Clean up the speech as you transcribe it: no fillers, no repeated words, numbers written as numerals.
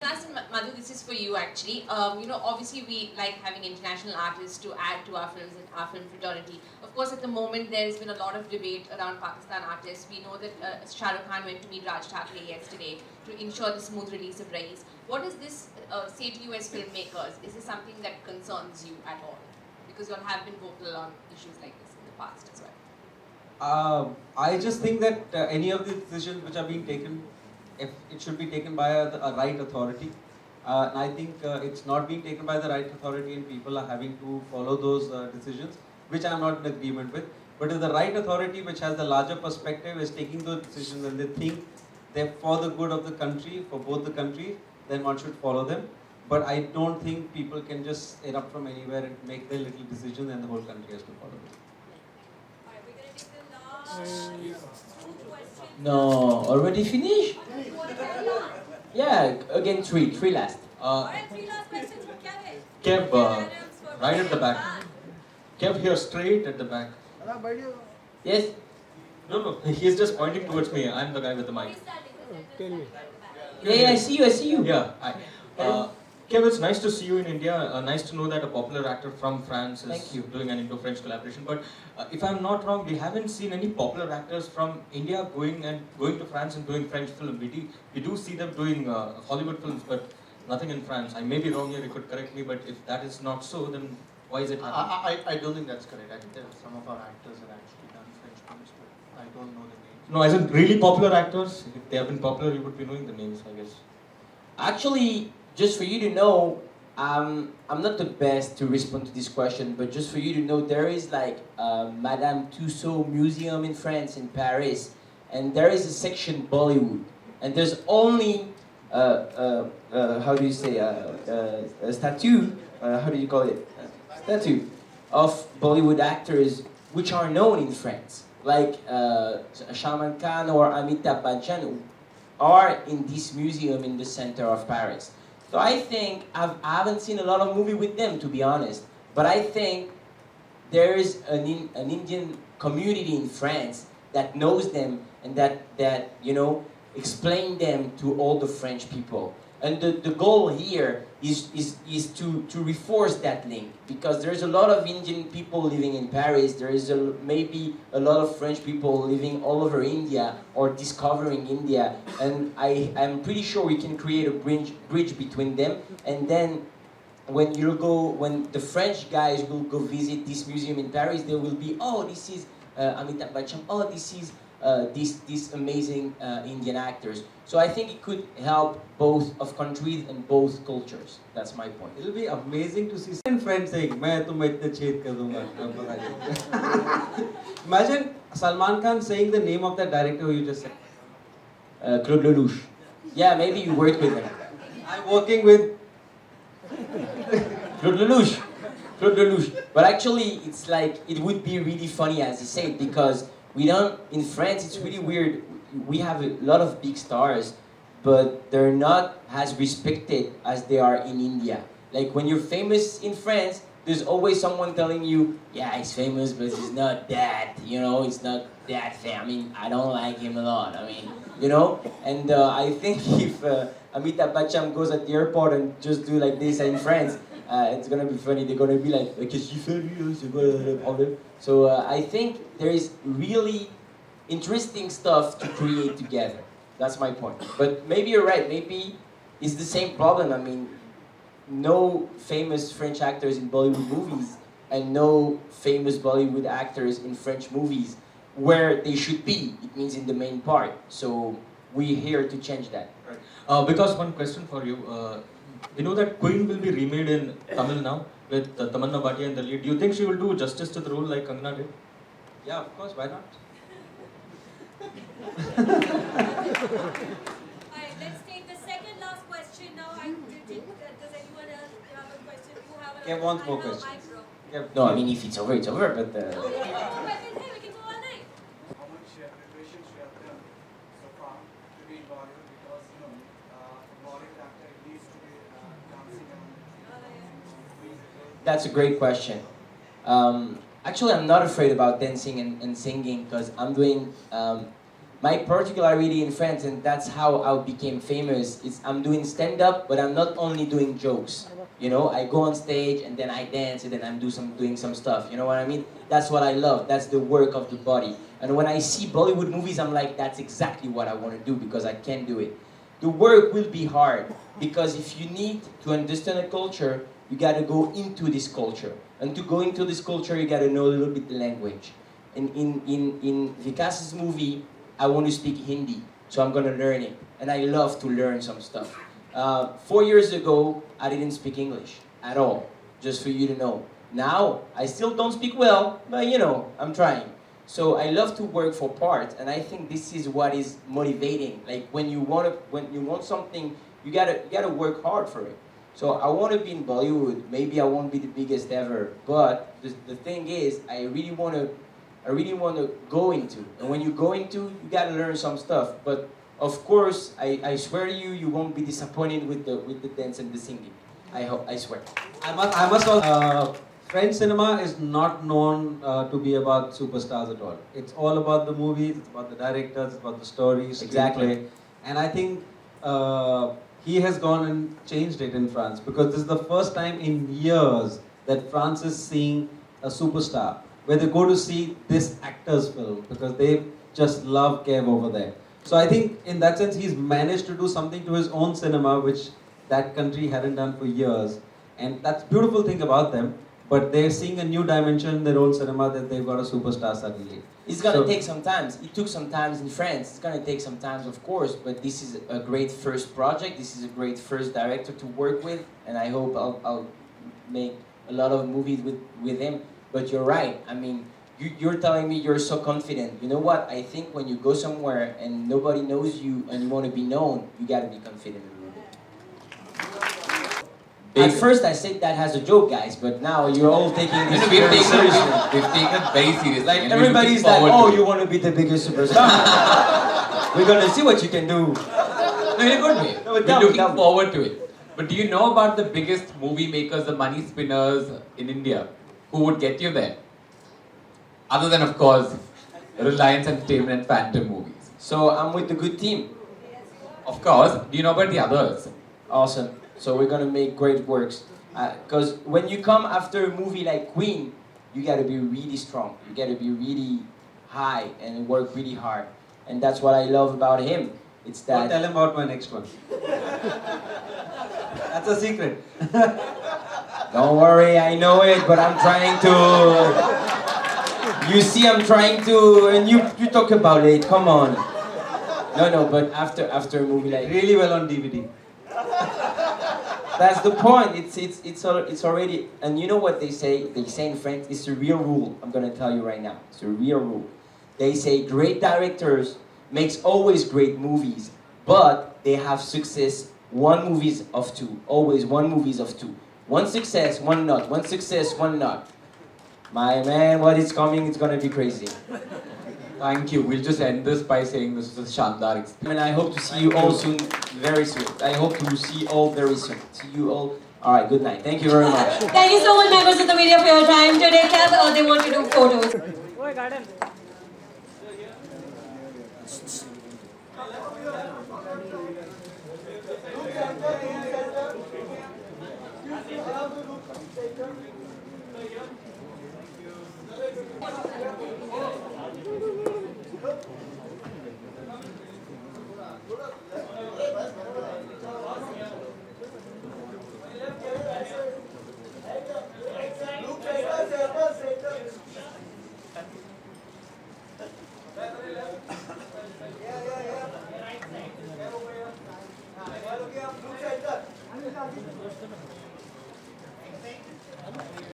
Madhu, this is for you actually. Obviously we like having international artists to add to our films and our film fraternity. Of course, at the moment there's been a lot of debate around Pakistan artists. We know that Shahrukh Khan went to meet Raj Thackeray yesterday to ensure the smooth release of Raees. What does this say to you as filmmakers? Is this something that concerns you at all? Because you all have been vocal on issues like this in the past as well. I just think that any of the decisions which are being taken, if it should be taken by a right authority. And I think it's not being taken by the right authority and people are having to follow those decisions, which I'm not in agreement with. But if the right authority, which has the larger perspective, is taking those decisions and they think they're for the good of the country, for both the countries, then one should follow them. But I don't think people can just erupt from anywhere and make their little decisions and the whole country has to follow them. No, already finished? Yeah, again three last. Kev, right at the back. Kev here, straight at the back. Yes? No, he's just pointing towards me. I'm the guy with the mic. Yeah, I see you. Yeah, hi. Kev, it's nice to see you in India. Nice to know that a popular actor from France is doing an Indo-French collaboration. But if I'm not wrong, we haven't seen any popular actors from India going to France and doing French film. We do see them doing Hollywood films, but nothing in France. I may be wrong here. You could correct me. But if that is not so, then why is it happening? I don't think that's correct. I think that some of our actors have actually done French films, but I don't know the names. No, as in really popular actors. If they have been popular, you would be knowing the names, I guess. Actually, just for you to know, I'm not the best to respond to this question, but just for you to know, there is like Madame Tussauds Museum in France, in Paris, and there is a section Bollywood, and there's only how do you say a statue? How do you call it? Statue of Bollywood actors which are known in France, like Salman Khan or Amitabh Bachchan are in this museum in the center of Paris. So I think I haven't seen a lot of movie with them, to be honest. But I think there is an Indian community in France that knows them and that explain them to all the French people. And the goal here is to reinforce that link, because there's a lot of Indian people living in Paris. There is maybe a lot of French people living all over India or discovering India, and I'm pretty sure we can create a bridge between them. And then when the French guys will go visit this museum in Paris, they will be, oh, this is Amitabh Bachchan, oh, this is these amazing Indian actors. So I think it could help both of countries and both cultures. That's my point. It'll be amazing to see friends saying, "मैं तुम्हें इतने छेद कर दूँगा." Imagine Salman Khan saying the name of that director who you just said. Claude Lelouch. Yeah, maybe you worked with him. I'm working with Claude Lelouch. Claude Lelouch. But actually, it's like, it would be really funny, as you said, because we don't, in France, it's really weird. We have a lot of big stars, but they're not as respected as they are in India. Like when you're famous in France, there's always someone telling you, yeah, he's famous, but he's not that, it's not that famous. I mean, I don't like him a lot. I mean, and I think if Amitabh Bachchan goes at the airport and just do like this in France, it's gonna be funny. They're gonna be like, qu'est-ce qu'il fait lui? C'est quoi le problème? So I think there is really interesting stuff to create together. That's my point. But maybe you're right. Maybe it's the same problem. I mean, no famous French actors in Bollywood movies and no famous Bollywood actors in French movies where they should be. It means in the main part. So we're here to change that. Right. Because one question for you. You know that Queen will be remade in Tamil now with Tamanna Bhatia in the lead. Do you think she will do justice to the role like Kangana did? Yeah, of course. Why not? Alright, let's take the second last question now. Does anyone else have a question? You have a Kev wants more questions. No, I mean, if it's over, it's over. But No, we can go all night. How much preparations you have done so far to be in Bollywood? Because Bollywood actor needs to be dancing and that's a great question. Actually, I'm not afraid about dancing and singing, because I'm doing my particularity in France, and that's how I became famous, is I'm doing stand-up, but I'm not only doing jokes. You know, I go on stage and then I dance and then I'm doing some stuff. You know what I mean? That's what I love. That's the work of the body. And when I see Bollywood movies, I'm like, that's exactly what I want to do because I can do it. The work will be hard because if you need to understand a culture, you got to go into this culture. And to go into this culture, you got to know a little bit the language. And in Vikas's movie, I want to speak Hindi, so I'm going to learn it. And I love to learn some stuff. 4 years ago, I didn't speak English at all, just for you to know. Now, I still don't speak well, but you know, I'm trying. So I love to work for part, and I think this is what is motivating. Like when you want something, you gotta work hard for it. So I want to be in Bollywood. Maybe I won't be the biggest ever, but the thing is, I really want to go into. And when you go into, you gotta learn some stuff. But of course, I swear to you, you won't be disappointed with the dance and the singing. I swear. I must also, French cinema is not known to be about superstars at all. It's all about the movies, it's about the directors, it's about the stories, Exactly. screenplay. And I think he has gone and changed it in France because this is the first time in years that France is seeing a superstar where they go to see this actor's film because they just love Kev over there. So I think in that sense he's managed to do something to his own cinema which that country hadn't done for years. And that's the beautiful thing about them. But they're seeing a new dimension in their own cinema that they've got a superstar suddenly. It's gonna take some time. It took some time in France. It's gonna take some time, of course. But this is a great first project. This is a great first director to work with, and I hope I'll make a lot of movies with him. But you're right. I mean, you're telling me you're so confident. You know what? I think when you go somewhere and nobody knows you and you want to be known, you gotta be confident a little bit. At first I said that as a joke, guys, but now you're all taking this very seriously. We've taken it very seriously. Like and we're looking everybody's like, forward oh, to you it." want to be the biggest superstar? We're gonna see what you can do. No, in a good way. No, We're tell me, looking tell me. forward to it. But do you know about the biggest movie makers, the money spinners in India, who would get you there? Other than, of course, Reliance Entertainment and Phantom movies. So I'm with the good team. Of course. Do you know about the others? Awesome. So we're gonna make great works. Because when you come after a movie like Queen, you gotta be really strong. You gotta be really high and work really hard. And that's what I love about him. It's Don't that. tell him about my next one. That's a secret. Don't worry, I know it, but I'm trying to. You see, I'm trying to, and you talk about it. Come on. No, but after a movie like. Really well on DVD. That's the point. It's already, and you know what they say? They say in French, it's a real rule. I'm gonna tell you right now. It's a real rule. They say great directors makes always great movies, but they have success. One movies of two. Always one movies of two. One success, one not. One success, one not. My man, what is coming? It's gonna be crazy. Thank you. We'll just end this by saying this was a Shandar experience. And I hope to see you all soon, very soon. I hope to see you all very soon. See you all. All right, good night. Thank you very much. Thank you so much, members of the media, for your time today. Kev, they want to do photos.